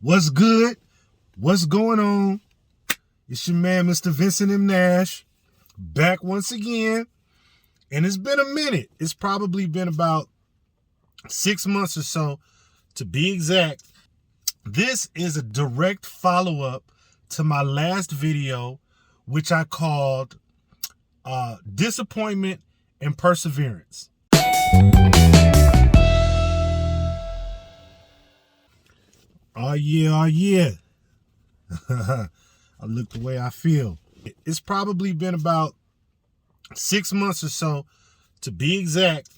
What's good? What's going on? It's your man, Mr. Vincent M. Nash, back once again. And it's been a minute. It's probably been about 6 months or so, to be exact. This is a direct follow-up to my last video, which I called Disappointment and Perseverance. Oh yeah. I look the way I feel. It's probably been about 6 months or so, to be exact,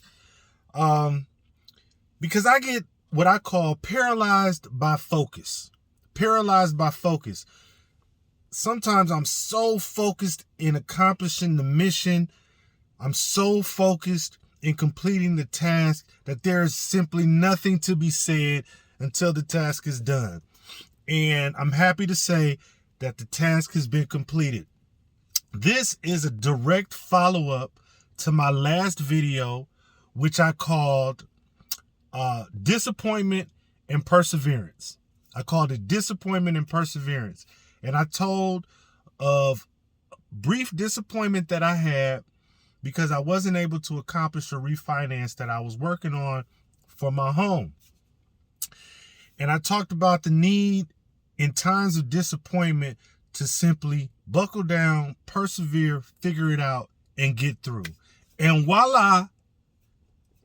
because I get what I call paralyzed by focus. Paralyzed by focus. Sometimes I'm so focused in accomplishing the mission, I'm so focused in completing the task that there is simply nothing to be said until the task is done. And I'm happy to say that the task has been completed. This is a direct follow-up to my last video, which I called Disappointment and Perseverance. I called it Disappointment and Perseverance. And I told of brief disappointment that I had because I wasn't able to accomplish a refinance that I was working on for my home. And I talked about the need in times of disappointment to simply buckle down, persevere, figure it out, and get through. And voila,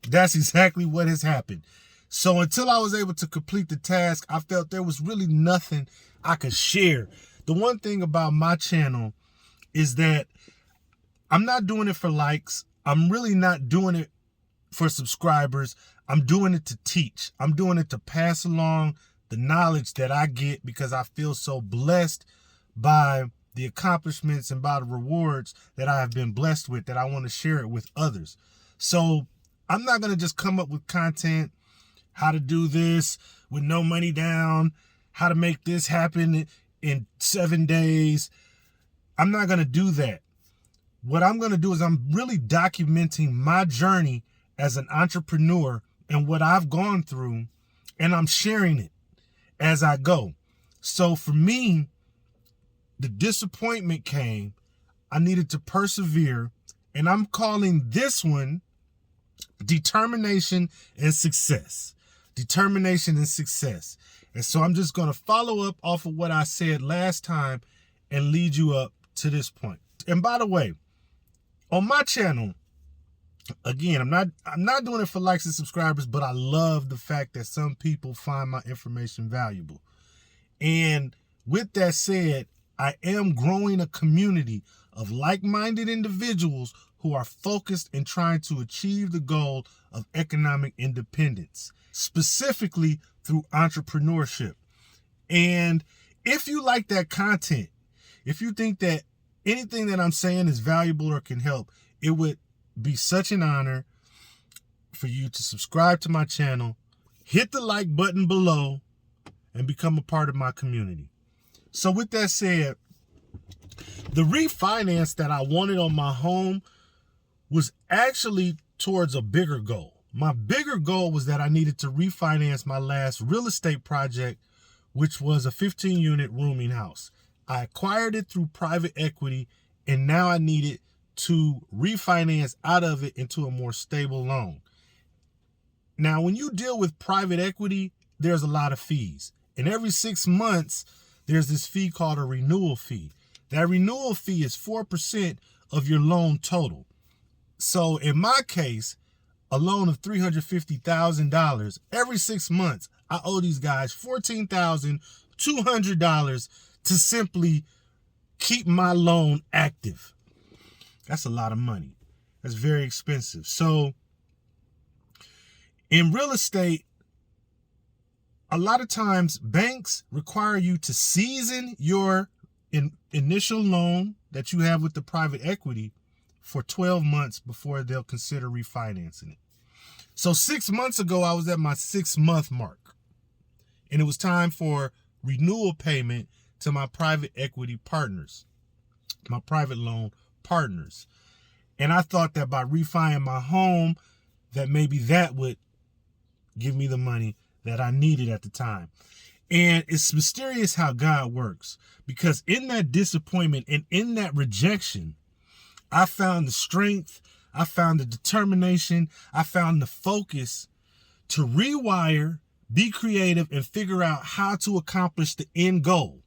that's exactly what has happened. So until I was able to complete the task, I felt there was really nothing I could share. The one thing about my channel is that I'm not doing it for likes. I'm really not doing it for subscribers. I'm doing it to teach. I'm doing it to pass along the knowledge that I get because I feel so blessed by the accomplishments and by the rewards that I have been blessed with, that I want to share it with others. So I'm not going to just come up with content, how to do this with no money down, how to make this happen in 7 days. I'm not going to do that. What I'm going to do is I'm really documenting my journey as an entrepreneur and what I've gone through, and I'm sharing it as I go. So for me, the disappointment came. I needed to persevere, and I'm calling this one Determination and Success. Determination and Success. And so I'm just going to follow up off of what I said last time and lead you up to this point. And by the way, on my channel, again, I'm not doing it for likes and subscribers, but I love the fact that some people find my information valuable. And with that said, I am growing a community of like-minded individuals who are focused in trying to achieve the goal of economic independence, specifically through entrepreneurship. And if you like that content, if you think that anything that I'm saying is valuable or can help, it would be such an honor for you to subscribe to my channel, hit the like button below, and become a part of my community. So with that said, the refinance that I wanted on my home was actually towards a bigger goal. My bigger goal was that I needed to refinance my last real estate project, which was a 15-unit rooming house. I acquired it through private equity, and now I needed to refinance out of it into a more stable loan. Now, when you deal with private equity, there's a lot of fees. And every 6 months, there's this fee called a renewal fee. That renewal fee is 4% of your loan total. So in my case, a loan of $350,000, every 6 months, I owe these guys $14,200 to simply keep my loan active. That's a lot of money. That's very expensive. So in real estate, a lot of times banks require you to season your initial loan that you have with the private equity for 12 months before they'll consider refinancing it. So 6 months ago, I was at my 6-month mark, and it was time for renewal payment to my private equity partners, my private loan partners. And I thought that by refining my home, that maybe that would give me the money that I needed at the time. And it's mysterious how God works, because in that disappointment and in that rejection, I found the strength, I found the determination, I found the focus to rewire, be creative, and figure out how to accomplish the end goal.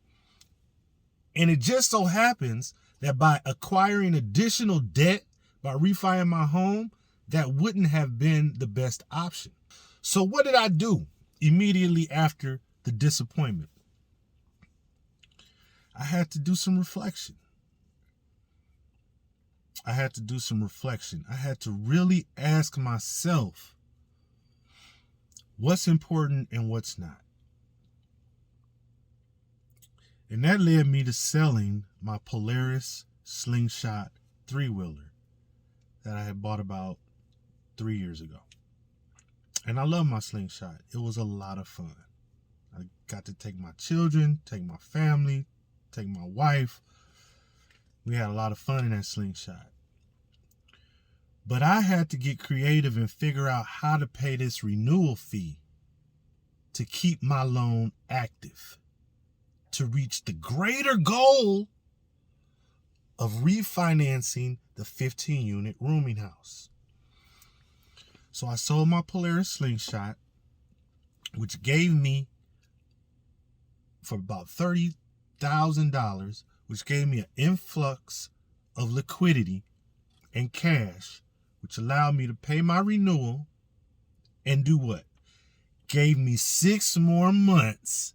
And it just so happens that by acquiring additional debt, by refining my home, that wouldn't have been the best option. So what did I do immediately after the disappointment? I had to do some reflection. I had to really ask myself what's important and what's not. And that led me to selling my Polaris Slingshot 3-wheeler that I had bought about 3 years ago. And I love my Slingshot. It was a lot of fun. I got to take my children, take my family, take my wife. We had a lot of fun in that Slingshot. But I had to get creative and figure out how to pay this renewal fee to keep my loan active, to reach the greater goal of refinancing the 15-unit rooming house. So I sold my Polaris Slingshot, which gave me, for about $30,000, which gave me an influx of liquidity and cash, which allowed me to pay my renewal and do what? Gave me 6 more months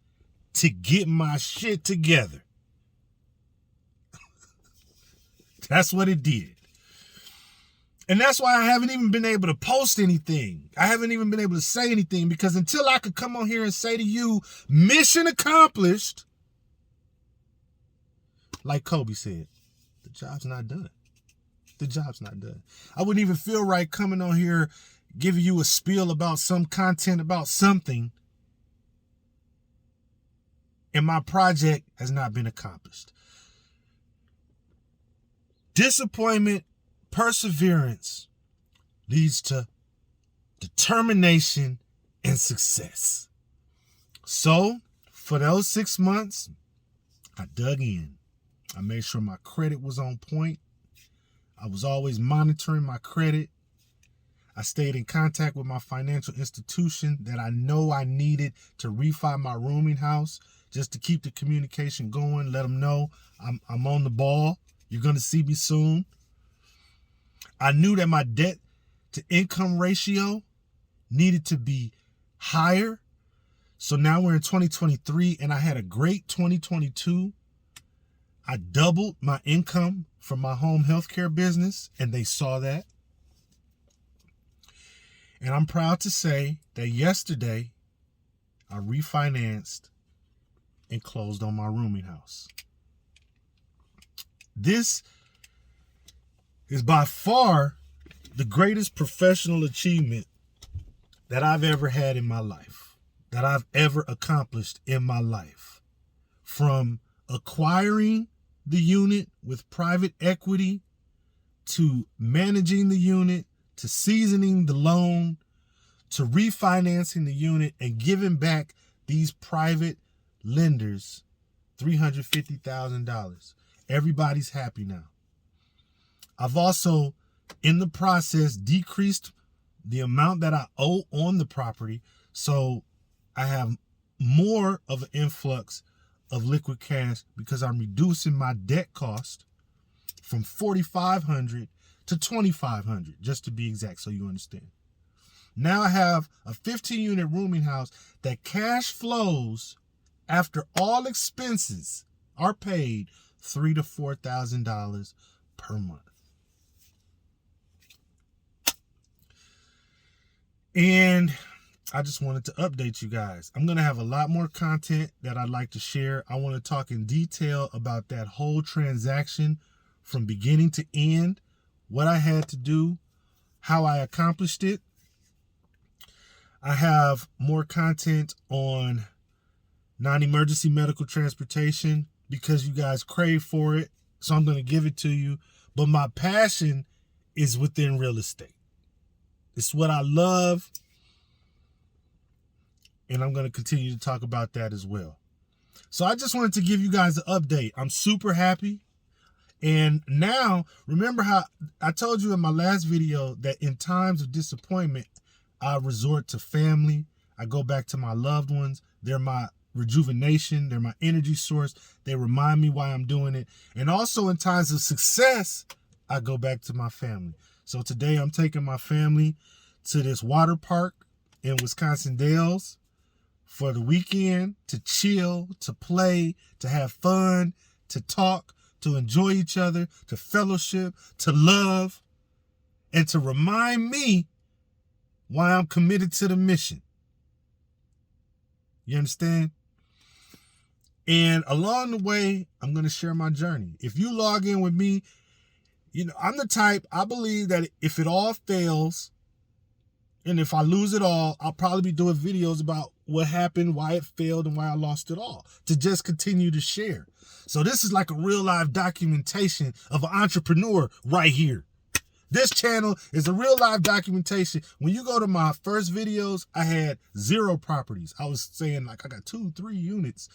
to get my shit together. That's what it did. And that's why I haven't even been able to post anything. I haven't even been able to say anything, because until I could come on here and say to you, mission accomplished, like Kobe said, the job's not done. The job's not done. I wouldn't even feel right coming on here giving you a spiel about some content about something, and my project has not been accomplished. Disappointment, perseverance leads to determination and success. So for those 6 months, I dug in. I made sure my credit was on point. I was always monitoring my credit. I stayed in contact with my financial institution that I know I needed to refi my rooming house, just to keep the communication going, let them know I'm on the ball. You're going to see me soon. I knew that my debt to income ratio needed to be higher. So now we're in 2023, and I had a great 2022. I doubled my income from my home healthcare business, and they saw that. And I'm proud to say that yesterday I refinanced and closed on my rooming house. This is by far the greatest professional achievement that I've ever had in my life, that I've ever accomplished in my life. From acquiring the unit with private equity, to managing the unit, to seasoning the loan, to refinancing the unit and giving back these private lenders $350,000. Everybody's happy now. I've also, in the process, decreased the amount that I owe on the property, so I have more of an influx of liquid cash, because I'm reducing my debt cost from $4,500 to $2,500, just to be exact, so you understand. Now I have a 15-unit rooming house that cash flows, after all expenses are paid, $3,000 to $4,000 per month. And I just wanted to update you guys. I'm going to have a lot more content that I'd like to share. I want to talk in detail about that whole transaction from beginning to end, what I had to do, how I accomplished it. I have more content on non-emergency medical transportation because you guys crave for it. So I'm going to give it to you. But my passion is within real estate. It's what I love. And I'm going to continue to talk about that as well. So I just wanted to give you guys an update. I'm super happy. And now, remember how I told you in my last video that in times of disappointment, I resort to family. I go back to my loved ones. They're my rejuvenation. They're my energy source. They remind me why I'm doing it. And also in times of success, I go back to my family. So today I'm taking my family to this water park in Wisconsin Dells for the weekend to chill, to play, to have fun, to talk, to enjoy each other, to fellowship, to love, and to remind me why I'm committed to the mission. You understand? And along the way, I'm going to share my journey. If you log in with me, you know, I'm the type, I believe that if it all fails, and if I lose it all, I'll probably be doing videos about what happened, why it failed, and why I lost it all, to just continue to share. So this is like a real life documentation of an entrepreneur right here. This channel is a real life documentation. When you go to my first videos, I had 0 properties. I was saying like I got 2-3 units.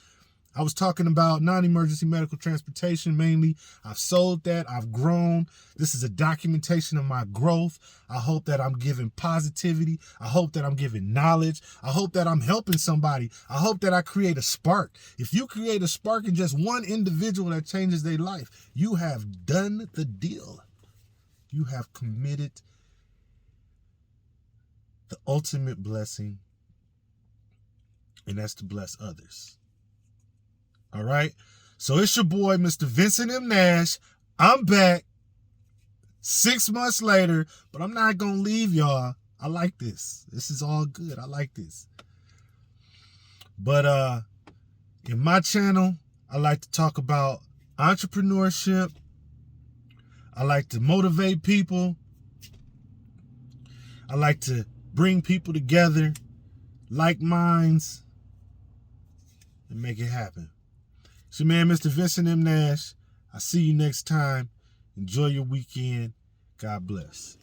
I was talking about non-emergency medical transportation mainly. I've sold that. I've grown. This is a documentation of my growth. I hope that I'm giving positivity. I hope that I'm giving knowledge. I hope that I'm helping somebody. I hope that I create a spark. If you create a spark in just one individual that changes their life, you have done the deal. You have committed the ultimate blessing, and that's to bless others. All right. So it's your boy, Mr. Vincent M. Nash. I'm back 6 months later, but I'm not going to leave y'all. I like this. This is all good. I like this. But in my channel, I like to talk about entrepreneurship. I like to motivate people. I like to bring people together, like minds, and make it happen. It's your man, Mr. Vincent M. Nash. I'll see you next time. Enjoy your weekend. God bless.